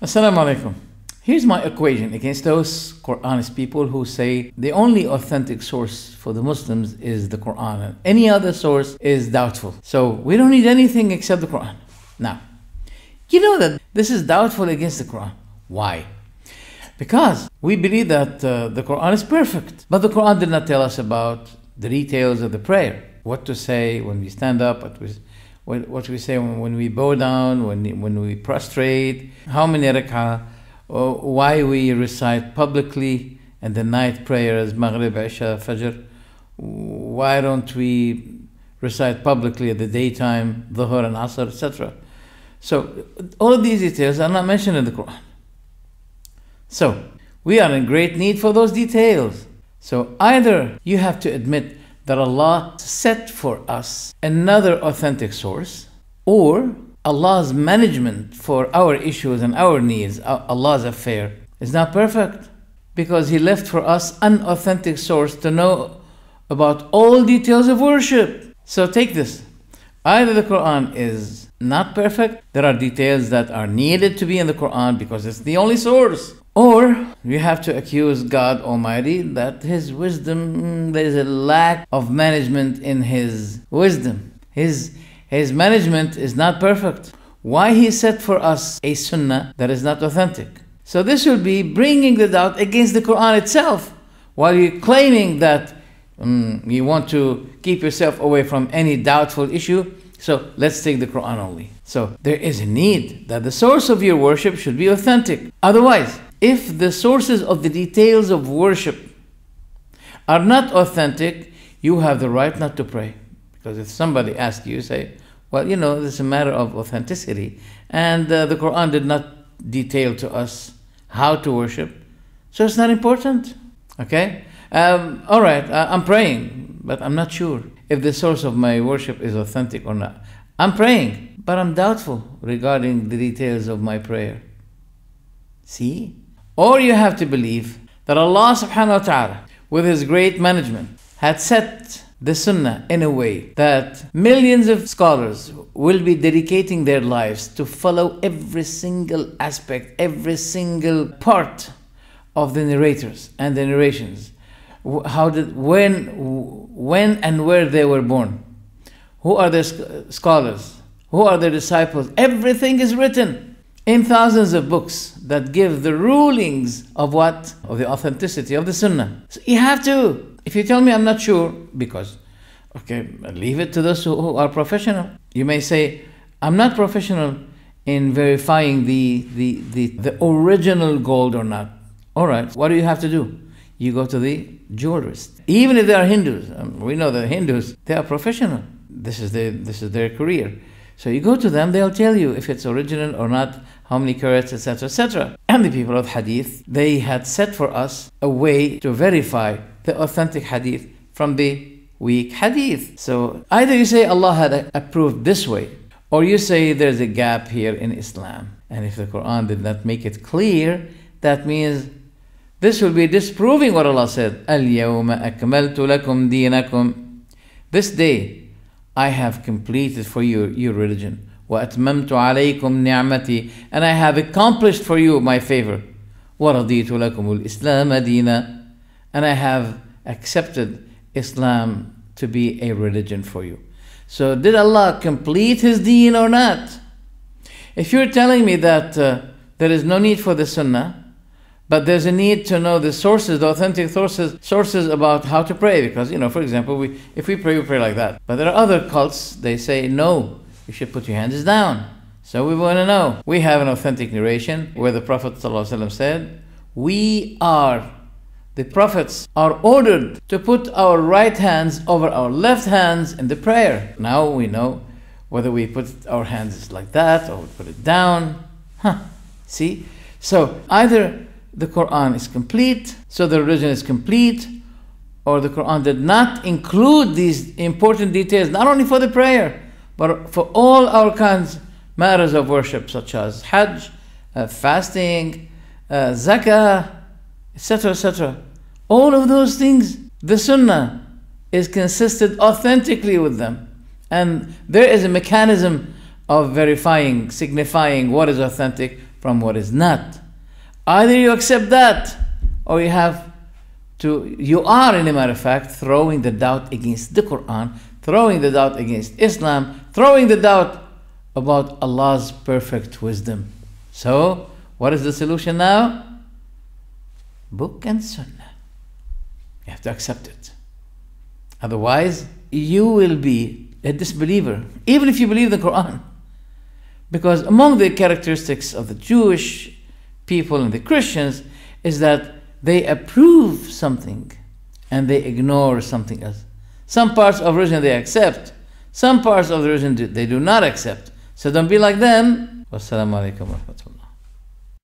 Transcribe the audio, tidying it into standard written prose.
Assalamu alaikum. Here's my equation against those Quranist people who say the only authentic source for the Muslims is the Quran and any other source is doubtful. So we don't need anything except the Quran. Now, you know that this is doubtful against the Quran. Why? Because we believe that the Quran is perfect. But the Quran did not tell us about the details of the prayer. What to say when we stand up, what we say when we bow down, when we prostrate, how many rak'ah, why we recite publicly in the night prayers, Maghrib, Isha, Fajr. Why don't we recite publicly at the daytime, Dhuhr and Asr, etc. So all of these details are not mentioned in the Quran. So we are in great need for those details. So either you have to admit that Allah set for us another authentic source, or Allah's management for our issues and our needs, Allah's affair, is not perfect, because He left for us an authentic source to know about all details of worship. So take this. Either the Quran is not perfect, there are details that are needed to be in the Quran because it's the only source, or we have to accuse God Almighty that His wisdom, there is a lack of management in His wisdom. His management is not perfect. Why He set for us a sunnah that is not authentic? So this will be bringing the doubt against the Quran itself, while you're claiming that you want to keep yourself away from any doubtful issue. So let's take the Quran only. So there is a need that the source of your worship should be authentic. Otherwise, if the sources of the details of worship are not authentic, you have the right not to pray. Because if somebody asks you, say, well, you know, this is a matter of authenticity, and the Quran did not detail to us how to worship, so it's not important. Okay? All right, I'm praying, but I'm not sure if the source of my worship is authentic or not. I'm praying, but I'm doubtful regarding the details of my prayer. See? Or you have to believe that Allah subhanahu wa ta'ala, with His great management, had set the sunnah in a way that millions of scholars will be dedicating their lives to follow every single aspect, every single part of the narrators and the narrations. When and where they were born. Who are the scholars? Who are the disciples? Everything is written in thousands of books that give the rulings of what? Of the authenticity of the sunnah. So you have to. If you tell me I'm not sure, because, okay, leave it to those who are professional. You may say, I'm not professional in verifying the original gold or not. All right, what do you have to do? You go to the jewelrist. Even if they are Hindus, we know that Hindus, they are professional. This is their career. So you go to them, they'll tell you if it's original or not, how many carats, etc., etc. And the people of Hadith, they had set for us a way to verify the authentic Hadith from the weak Hadith. So either you say Allah had approved this way, or you say there's a gap here in Islam. And if the Quran did not make it clear, that means this will be disproving what Allah said. الْيَوْمَ أَكْمَلْتُ لَكُمْ دِينَكُمْ. This day, I have completed for you your religion. وَأَتْمَمْتُ عَلَيْكُمْ نِعْمَتِي. And I have accomplished for you my favor. وَرَضِيتُ لَكُمُ الْإِسْلَامَ دِينًا. And I have accepted Islam to be a religion for you. So did Allah complete His deen or not? If you're telling me that there is no need for the sunnah, but there's a need to know the sources, the authentic sources about how to pray. Because, for example, if we pray like that. But there are other cults, they say, no, you should put your hands down. So we want to know. We have an authentic narration where the Prophet ﷺ said, the prophets are ordered to put our right hands over our left hands in the prayer. Now we know whether we put our hands like that or we put it down. See? So either the Quran is complete, so the religion is complete, or the Quran did not include these important details, not only for the prayer, but for all our kinds matters of worship, such as Hajj, fasting, zakah, etc., etc. All of those things, the Sunnah is consistent authentically with them. And there is a mechanism of verifying, signifying what is authentic from what is not. Either you accept that, or you are, in a matter of fact, throwing the doubt against the Quran, throwing the doubt against Islam, throwing the doubt about Allah's perfect wisdom. So, what is the solution now? Book and Sunnah. You have to accept it. Otherwise, you will be a disbeliever, even if you believe the Quran. Because among the characteristics of the Jewish people and the Christians is that they approve something and they ignore something else. Some parts of religion they accept, some parts of the religion they do not accept. So don't be like them. Wassalamu alaikum wa rahmatullah.